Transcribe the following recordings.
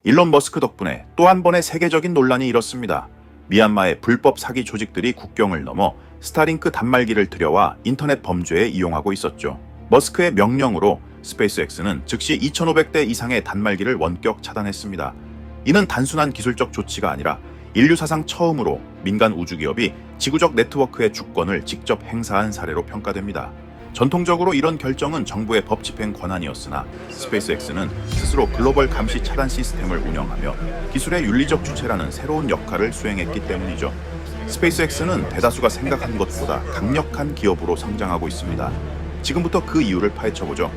일론 머스크 덕분에 또 한 번의 세계적인 논란이 일었습니다. 미얀마의 불법 사기 조직들이 국경을 넘어 스타링크 단말기를 들여와 인터넷 범죄에 이용하고 있었죠. 머스크의 명령으로 스페이스X는 즉시 2,500대 이상의 단말기를 원격 차단했습니다. 이는 단순한 기술적 조치가 아니라 인류 사상 처음으로 민간 우주기업이 지구적 네트워크의 주권을 직접 행사한 사례로 평가됩니다. 전통적으로 이런 결정은 정부의 법 집행 권한이었으나 스페이스X는 스스로 글로벌 감시 차단 시스템을 운영하며 기술의 윤리적 주체라는 새로운 역할을 수행했기 때문이죠. 스페이스X는 대다수가 생각한 것보다 강력한 기업으로 성장하고 있습니다. 지금부터 그 이유를 파헤쳐보죠.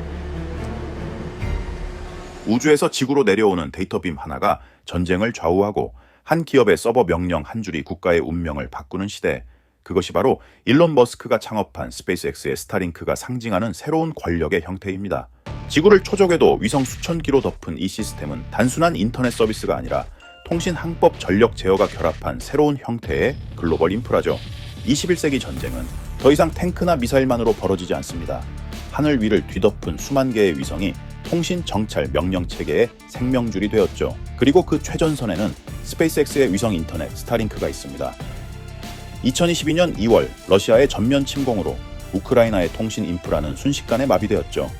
우주에서 지구로 내려오는 데이터빔 하나가 전쟁을 좌우하고 한 기업의 서버 명령 한 줄이 국가의 운명을 바꾸는 시대. 그것이 바로 일론 머스크가 창업한 스페이스X의 스타링크가 상징하는 새로운 권력의 형태입니다. 지구를 초적에도 위성 수천 킬로 덮은 이 시스템은 단순한 인터넷 서비스가 아니라 통신 항법 전력 제어가 결합한 새로운 형태의 글로벌 인프라죠. 21세기 전쟁은 더 이상 탱크나 미사일만으로 벌어지지 않습니다. 하늘 위를 뒤덮은 수만 개의 위성이 통신 정찰 명령 체계의 생명줄이 되었죠. 그리고 그 최전선에는 스페이스X의 위성 인터넷 스타링크가 있습니다. 2022년 2월 러시아의 전면 침공으로 우크라이나의 통신 인프라는 순식간에 마비되었죠.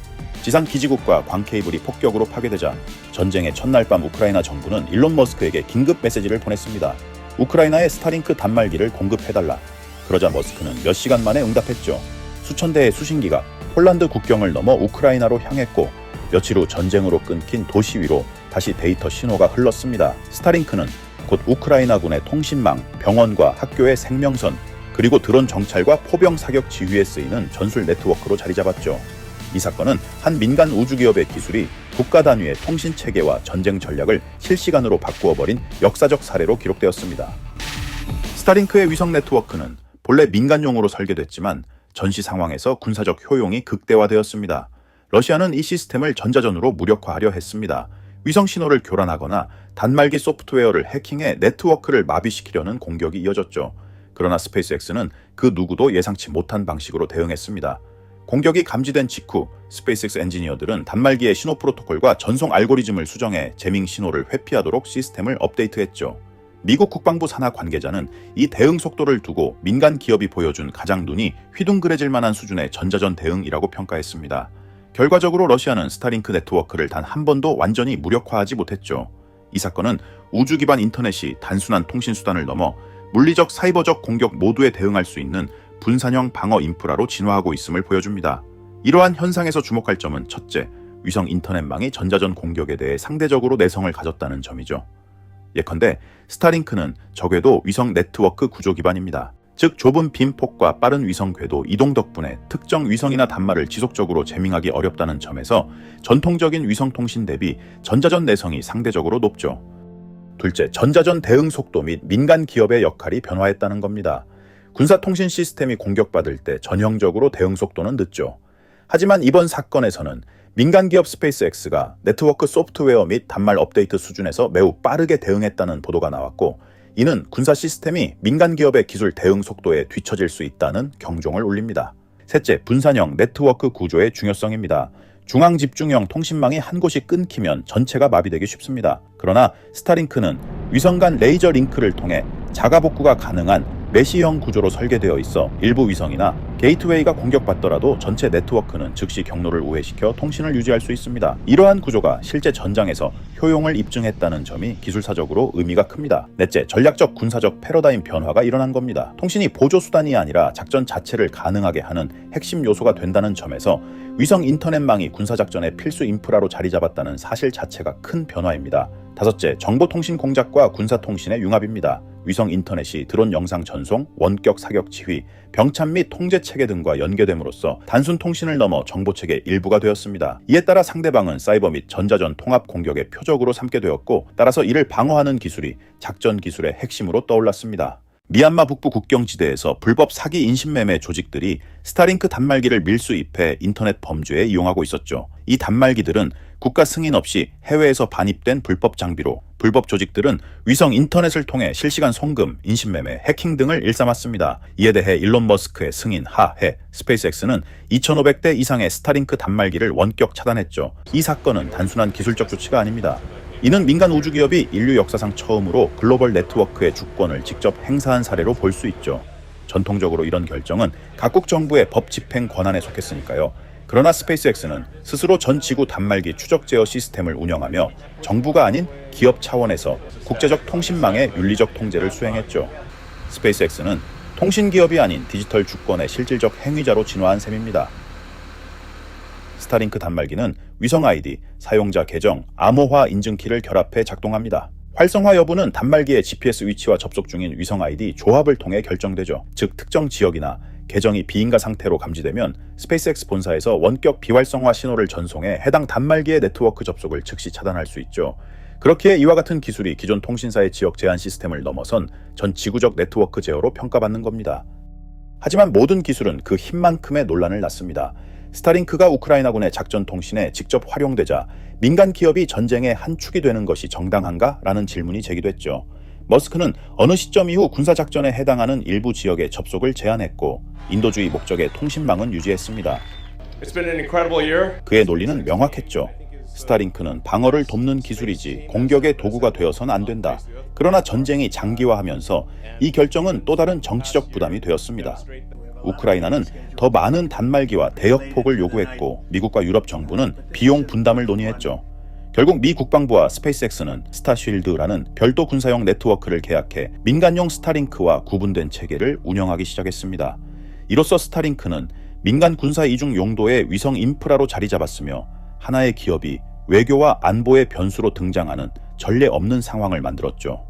지상 기지국과 광 케이블이 폭격으로 파괴되자 전쟁의 첫날 밤 우크라이나 정부는 일론 머스크에게 긴급 메시지를 보냈습니다. 우크라이나에 스타링크 단말기를 공급해달라. 그러자 머스크는 몇 시간 만에 응답했죠. 수천 대의 수신기가 폴란드 국경을 넘어 우크라이나로 향했고 며칠 후 전쟁으로 끊긴 도시 위로 다시 데이터 신호가 흘렀습니다. 스타링크는 곧 우크라이나군의 통신망, 병원과 학교의 생명선, 그리고 드론 정찰과 포병 사격 지휘에 쓰이는 전술 네트워크로 자리 잡았죠. 이 사건은 한 민간 우주기업의 기술이 국가 단위의 통신 체계와 전쟁 전략을 실시간으로 바꾸어버린 역사적 사례로 기록되었습니다. 스타링크의 위성 네트워크는 본래 민간용으로 설계됐지만 전시 상황에서 군사적 효용이 극대화되었습니다. 러시아는 이 시스템을 전자전으로 무력화하려 했습니다. 위성 신호를 교란하거나 단말기 소프트웨어를 해킹해 네트워크를 마비시키려는 공격이 이어졌죠. 그러나 스페이스X는 그 누구도 예상치 못한 방식으로 대응했습니다. 공격이 감지된 직후 스페이스X 엔지니어들은 단말기의 신호 프로토콜과 전송 알고리즘을 수정해 재밍 신호를 회피하도록 시스템을 업데이트했죠. 미국 국방부 산하 관계자는 이 대응 속도를 두고 민간 기업이 보여준 가장 눈이 휘둥그레질 만한 수준의 전자전 대응이라고 평가했습니다. 결과적으로 러시아는 스타링크 네트워크를 단 한 번도 완전히 무력화하지 못했죠. 이 사건은 우주 기반 인터넷이 단순한 통신 수단을 넘어 물리적, 사이버적 공격 모두에 대응할 수 있는 분산형 방어 인프라로 진화하고 있음을 보여줍니다. 이러한 현상에서 주목할 점은 첫째, 위성 인터넷망이 전자전 공격에 대해 상대적으로 내성을 가졌다는 점이죠. 예컨대 스타링크는 적외도 위성 네트워크 구조 기반입니다. 즉 좁은 빈폭과 빠른 위성 궤도 이동 덕분에 특정 위성이나 단말을 지속적으로 재밍하기 어렵다는 점에서 전통적인 위성 통신 대비 전자전 내성이 상대적으로 높죠. 둘째, 전자전 대응 속도 및 민간 기업의 역할이 변화했다는 겁니다. 군사 통신 시스템이 공격받을 때 전형적으로 대응 속도는 늦죠. 하지만 이번 사건에서는 민간 기업 스페이스X가 네트워크 소프트웨어 및 단말 업데이트 수준에서 매우 빠르게 대응했다는 보도가 나왔고, 이는 군사 시스템이 민간 기업의 기술 대응 속도에 뒤처질 수 있다는 경종을 울립니다. 셋째, 분산형 네트워크 구조의 중요성입니다. 중앙 집중형 통신망이 한 곳이 끊기면 전체가 마비되기 쉽습니다. 그러나 스타링크는 위성 간 레이저 링크를 통해 자가 복구가 가능한 메시형 구조로 설계되어 있어 일부 위성이나 게이트웨이가 공격받더라도 전체 네트워크는 즉시 경로를 우회시켜 통신을 유지할 수 있습니다. 이러한 구조가 실제 전장에서 효용을 입증했다는 점이 기술사적으로 의미가 큽니다. 넷째, 전략적 군사적 패러다임 변화가 일어난 겁니다. 통신이 보조 수단이 아니라 작전 자체를 가능하게 하는 핵심 요소가 된다는 점에서 위성 인터넷망이 군사작전의 필수 인프라로 자리 잡았다는 사실 자체가 큰 변화입니다. 다섯째, 정보통신 공작과 군사통신의 융합입니다. 위성 인터넷이 드론 영상 전송, 원격 사격 지휘, 병참 및 통제 체계 등과 연계됨으로써 단순 통신을 넘어 정보체계 일부가 되었습니다. 이에 따라 상대방은 사이버 및 전자전 통합 공격의 표적으로 삼게 되었고, 따라서 이를 방어하는 기술이 작전 기술의 핵심으로 떠올랐습니다. 미얀마 북부 국경지대에서 불법 사기 인신매매 조직들이 스타링크 단말기를 밀수입해 인터넷 범죄에 이용하고 있었죠. 이 단말기들은 국가 승인 없이 해외에서 반입된 불법 장비로 불법 조직들은 위성 인터넷을 통해 실시간 송금, 인신매매, 해킹 등을 일삼았습니다. 이에 대해 일론 머스크의 승인 하에 스페이스X는 2,500대 이상의 스타링크 단말기를 원격 차단했죠. 이 사건은 단순한 기술적 조치가 아닙니다. 이는 민간 우주기업이 인류 역사상 처음으로 글로벌 네트워크의 주권을 직접 행사한 사례로 볼 수 있죠. 전통적으로 이런 결정은 각국 정부의 법 집행 권한에 속했으니까요. 그러나 스페이스X는 스스로 전 지구 단말기 추적 제어 시스템을 운영하며 정부가 아닌 기업 차원에서 국제적 통신망의 윤리적 통제를 수행했죠. 스페이스X는 통신기업이 아닌 디지털 주권의 실질적 행위자로 진화한 셈입니다. 스타링크 단말기는 위성 아이디, 사용자 계정, 암호화 인증키를 결합해 작동합니다. 활성화 여부는 단말기의 GPS 위치와 접속 중인 위성 아이디 조합을 통해 결정되죠. 즉 특정 지역이나 계정이 비인가 상태로 감지되면 스페이스X 본사에서 원격 비활성화 신호를 전송해 해당 단말기의 네트워크 접속을 즉시 차단할 수 있죠. 그렇기에 이와 같은 기술이 기존 통신사의 지역 제한 시스템을 넘어선 전 지구적 네트워크 제어로 평가받는 겁니다. 하지만 모든 기술은 그 힘만큼의 논란을 낳습니다. 스타링크가 우크라이나군의 작전 통신에 직접 활용되자 민간 기업이 전쟁의 한 축이 되는 것이 정당한가? 라는 질문이 제기됐죠. 머스크는 어느 시점 이후 군사작전에 해당하는 일부 지역의 접속을 제한했고 인도주의 목적의 통신망은 유지했습니다. 그의 논리는 명확했죠. 스타링크는 방어를 돕는 기술이지 공격의 도구가 되어서는 안 된다. 그러나 전쟁이 장기화하면서 이 결정은 또 다른 정치적 부담이 되었습니다. 우크라이나는 더 많은 단말기와 대역폭을 요구했고 미국과 유럽 정부는 비용 분담을 논의했죠. 결국 미 국방부와 스페이스X는 스타쉴드라는 별도 군사용 네트워크를 계약해 민간용 스타링크와 구분된 체계를 운영하기 시작했습니다. 이로써 스타링크는 민간 군사 이중 용도의 위성 인프라로 자리 잡았으며 하나의 기업이 외교와 안보의 변수로 등장하는 전례 없는 상황을 만들었죠.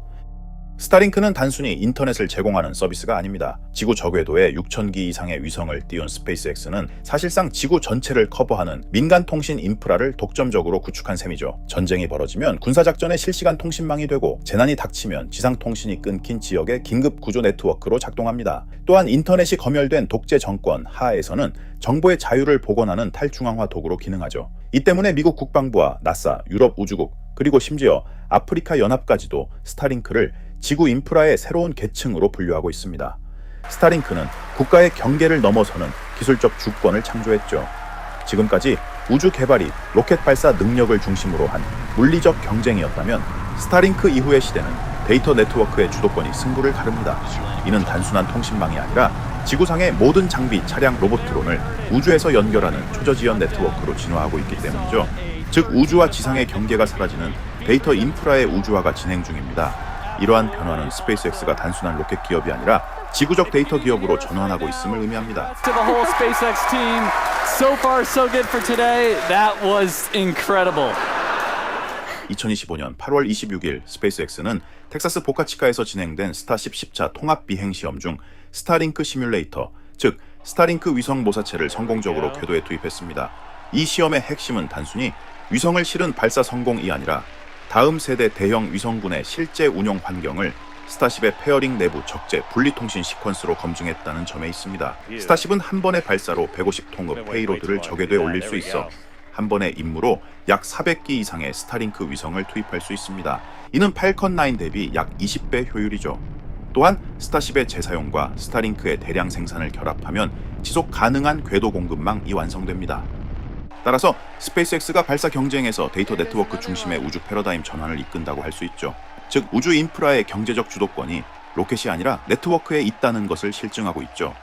스타링크는 단순히 인터넷을 제공하는 서비스가 아닙니다. 지구 저궤도에 6,000기 이상의 위성을 띄운 스페이스X는 사실상 지구 전체를 커버하는 민간 통신 인프라를 독점적으로 구축한 셈이죠. 전쟁이 벌어지면 군사작전의 실시간 통신망이 되고 재난이 닥치면 지상 통신이 끊긴 지역의 긴급 구조 네트워크로 작동합니다. 또한 인터넷이 검열된 독재 정권 하에서는 정보의 자유를 복원하는 탈중앙화 도구로 기능하죠. 이 때문에 미국 국방부와 나사, 유럽 우주국, 그리고 심지어 아프리카 연합까지도 스타링크를 지구 인프라의 새로운 계층으로 분류하고 있습니다. 스타링크는 국가의 경계를 넘어서는 기술적 주권을 창조했죠. 지금까지 우주 개발이 로켓 발사 능력을 중심으로 한 물리적 경쟁이었다면 스타링크 이후의 시대는 데이터 네트워크의 주도권이 승부를 가릅니다. 이는 단순한 통신망이 아니라 지구상의 모든 장비, 차량, 로봇 드론을 우주에서 연결하는 초저지연 네트워크로 진화하고 있기 때문이죠. 즉 우주와 지상의 경계가 사라지는 데이터 인프라의 우주화가 진행 중입니다. 이러한 변화는 스페이스X가 단순한 로켓 기업이 아니라 지구적 데이터 기업으로 전환하고 있음을 의미합니다. To the whole SpaceX team, so far so good for today. That was incredible. 2025년 8월 26일 스페이스X는 텍사스 보카치카에서 진행된 스타쉽 10차 통합 비행 시험 중 스타링크 시뮬레이터, 즉 스타링크 위성 모사체를 성공적으로 궤도에 투입했습니다. 이 시험의 핵심은 단순히 위성을 실은 발사 성공이 아니라 다음 세대 대형 위성군의 실제 운용 환경을 스타쉽의 페어링 내부 적재 분리통신 시퀀스로 검증했다는 점에 있습니다. 스타쉽은 한 번의 발사로 150톤급 페이로드를 저궤도에 올릴 수 있어 한 번의 임무로 약 400기 이상의 스타링크 위성을 투입할 수 있습니다. 이는 팔컨 9 대비 약 20배 효율이죠. 또한 스타쉽의 재사용과 스타링크의 대량 생산을 결합하면 지속 가능한 궤도 공급망이 완성됩니다. 따라서 스페이스X가 발사 경쟁에서 데이터 네트워크 중심의 우주 패러다임 전환을 이끈다고 할 수 있죠. 즉 우주 인프라의 경제적 주도권이 로켓이 아니라 네트워크에 있다는 것을 실증하고 있죠.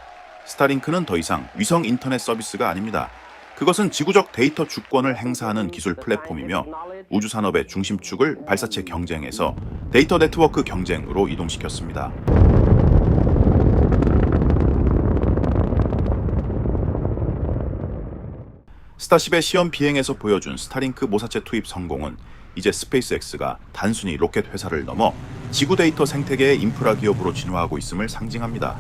스타링크는 더 이상 위성 인터넷 서비스가 아닙니다. 그것은 지구적 데이터 주권을 행사하는 기술 플랫폼이며 우주 산업의 중심축을 발사체 경쟁에서 데이터 네트워크 경쟁으로 이동시켰습니다. 스타쉽의 시험 비행에서 보여준 스타링크 모사체 투입 성공은 이제 스페이스X가 단순히 로켓 회사를 넘어 지구 데이터 생태계의 인프라 기업으로 진화하고 있음을 상징합니다.